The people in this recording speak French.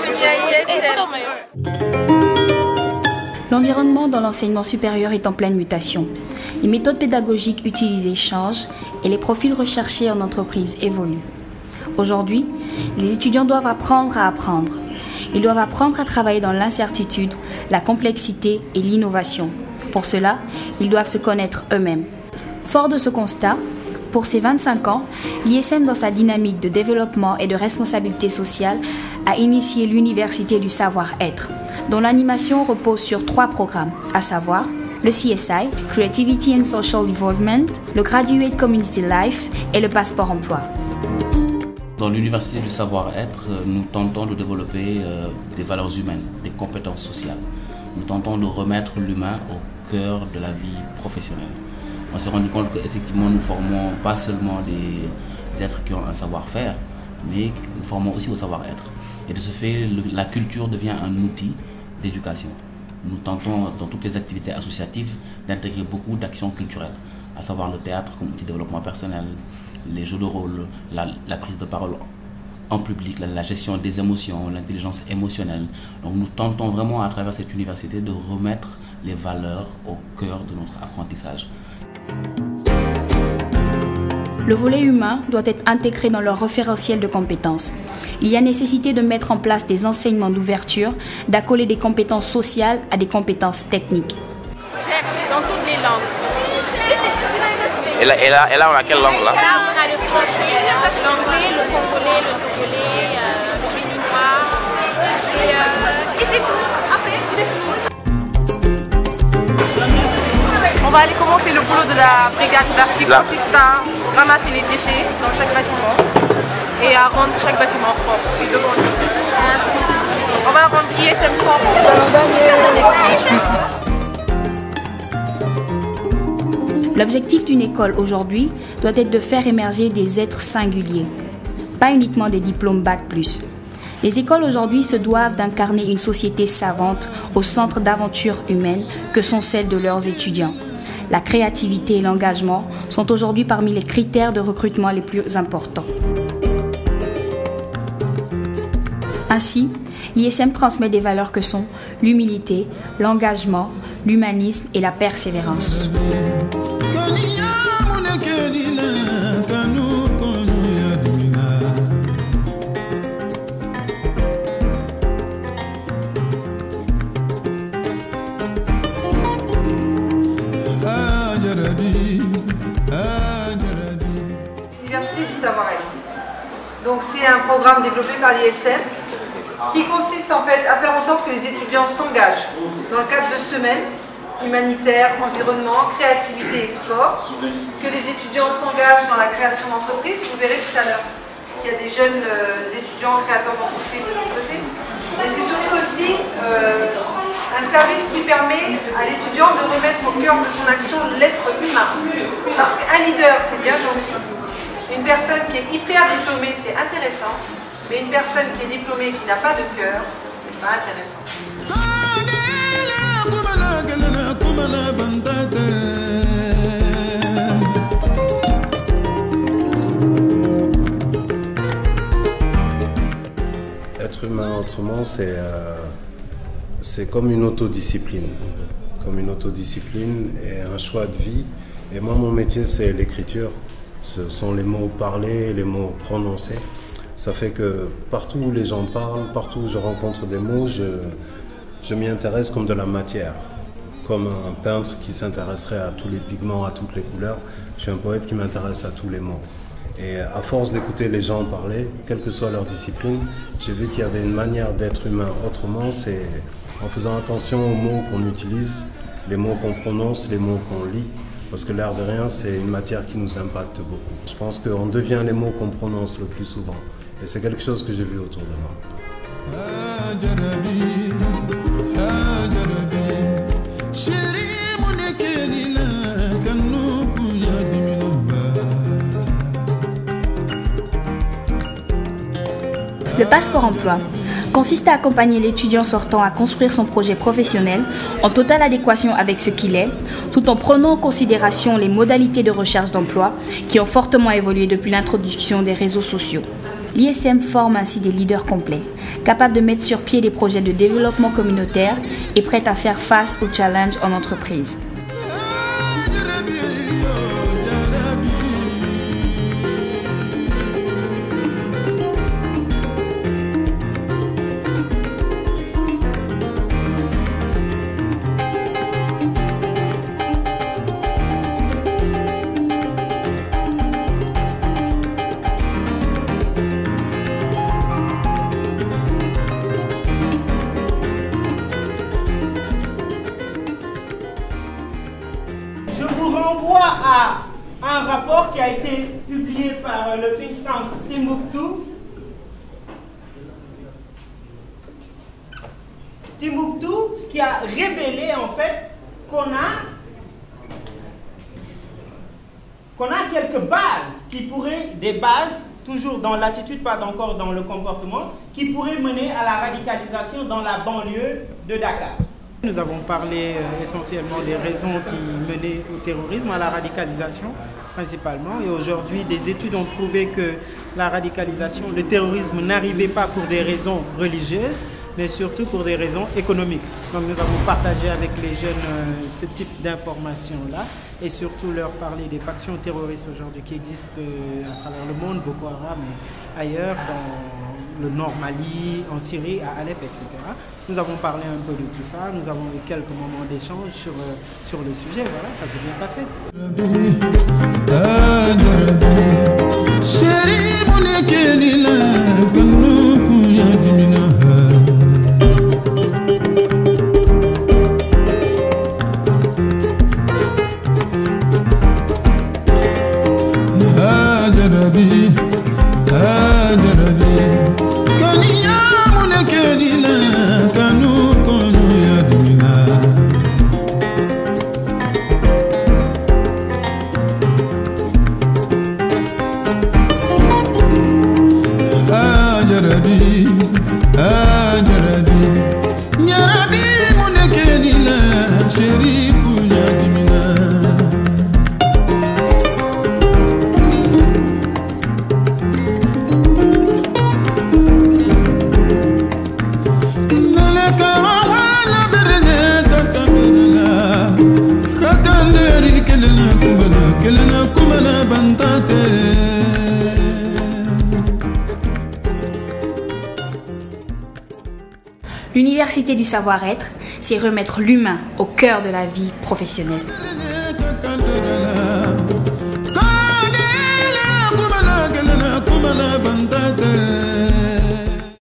bienvenue à ISM. L'environnement dans l'enseignement supérieur est en pleine mutation. Les méthodes pédagogiques utilisées changent et les profils recherchés en entreprise évoluent. Aujourd'hui, les étudiants doivent apprendre à apprendre. Ils doivent apprendre à travailler dans l'incertitude, la complexité et l'innovation. Pour cela, ils doivent se connaître eux-mêmes. Fort de ce constat, pour ses 25 ans, l'ISM, dans sa dynamique de développement et de responsabilité sociale, a initié l'Université du savoir-être, dont l'animation repose sur 3 programmes, à savoir le CSI, Creativity and Social Involvement, le Graduate Community Life et le Passeport Emploi. Dans l'Université du savoir-être, nous tentons de développer des valeurs humaines, des compétences sociales. Nous tentons de remettre l'humain au cœur de la vie professionnelle. On s'est rendu compte qu'effectivement nous formons pas seulement des êtres qui ont un savoir-faire, mais nous formons aussi au savoir-être. Et de ce fait, la culture devient un outil d'éducation. Nous tentons dans toutes les activités associatives d'intégrer beaucoup d'actions culturelles, à savoir le théâtre comme outil de développement personnel, les jeux de rôle, la prise de parole en public, la gestion des émotions, l'intelligence émotionnelle. Donc nous tentons vraiment à travers cette université de remettre les valeurs au cœur de notre apprentissage. Le volet humain doit être intégré dans leur référentiel de compétences. Il y a nécessité de mettre en place des enseignements d'ouverture, d'accoler des compétences sociales à des compétences techniques. Dans toutes les langues. Et là, on a quelle langue là? Là, on a le français, l'anglais, le congolais, le togolais, le béninois. Et c'est tout. Après, il est fini. On va aller commencer le boulot de la brigade verte qui consiste à ramasser les déchets dans chaque bâtiment et à rendre chaque bâtiment propre et de continuer. On va rendre ISM propre. L'objectif d'une école aujourd'hui doit être de faire émerger des êtres singuliers, pas uniquement des diplômes Bac+. Les écoles aujourd'hui se doivent d'incarner une société savante au centre d'aventures humaines que sont celles de leurs étudiants. La créativité et l'engagement sont aujourd'hui parmi les critères de recrutement les plus importants. Ainsi, l'ISM transmet des valeurs que sont l'humilité, l'engagement, l'humanisme et la persévérance. L'Université du savoir-être. Donc c'est un programme développé par l'ISM qui consiste en fait à faire en sorte que les étudiants s'engagent dans le cadre de semaines humanitaires, environnement, créativité et sport, que les étudiants s'engagent dans la création d'entreprises. Vous verrez tout à l'heure qu'il y a des jeunes étudiants créateurs d'entreprises de notre côté. Et c'est surtout aussi un service qui permet à l'étudiant de remettre au cœur de son action l'être humain. Parce qu'un leader, c'est bien gentil. Une personne qui est hyper diplômée, c'est intéressant. Mais une personne qui est diplômée et qui n'a pas de cœur, c'est pas intéressant. Être humain autrement, c'est comme une autodiscipline. Comme une autodiscipline et un choix de vie. Et moi, mon métier, c'est l'écriture. Ce sont les mots parlés, les mots prononcés. Ça fait que partout où les gens parlent, partout où je rencontre des mots, je m'y intéresse comme de la matière. Comme un peintre qui s'intéresserait à tous les pigments, à toutes les couleurs. Je suis un poète qui m'intéresse à tous les mots. Et à force d'écouter les gens parler, quelle que soit leur discipline, j'ai vu qu'il y avait une manière d'être humain autrement, c'est en faisant attention aux mots qu'on utilise, les mots qu'on prononce, les mots qu'on lit. Parce que l'air de rien, c'est une matière qui nous impacte beaucoup. Je pense qu'on devient les mots qu'on prononce le plus souvent. Et c'est quelque chose que j'ai vu autour de moi. Le passeport emploi consiste à accompagner l'étudiant sortant à construire son projet professionnel en totale adéquation avec ce qu'il est, tout en prenant en considération les modalités de recherche d'emploi qui ont fortement évolué depuis l'introduction des réseaux sociaux. L'ISM forme ainsi des leaders complets, capables de mettre sur pied des projets de développement communautaire et prêts à faire face aux challenges en entreprise. À un rapport qui a été publié par le think tank Timbuktu. Timbuktu qui a révélé en fait qu'on a quelques bases qui pourraient, des bases toujours dans l'attitude, pas encore dans le comportement, qui pourraient mener à la radicalisation dans la banlieue de Dakar. Nous avons parlé essentiellement des raisons qui menaient au terrorisme, à la radicalisation principalement. Et aujourd'hui, des études ont prouvé que la radicalisation, le terrorisme n'arrivait pas pour des raisons religieuses, mais surtout pour des raisons économiques. Donc nous avons partagé avec les jeunes ce type d'informations-là et surtout leur parler des factions terroristes aujourd'hui qui existent à travers le monde, Boko Haram et ailleurs, dans le Nord Mali, en Syrie, à Alep, etc. Nous avons parlé un peu de tout ça, nous avons eu quelques moments d'échange sur le sujet, voilà, ça s'est bien passé. L'université du savoir-être, c'est remettre l'humain au cœur de la vie professionnelle.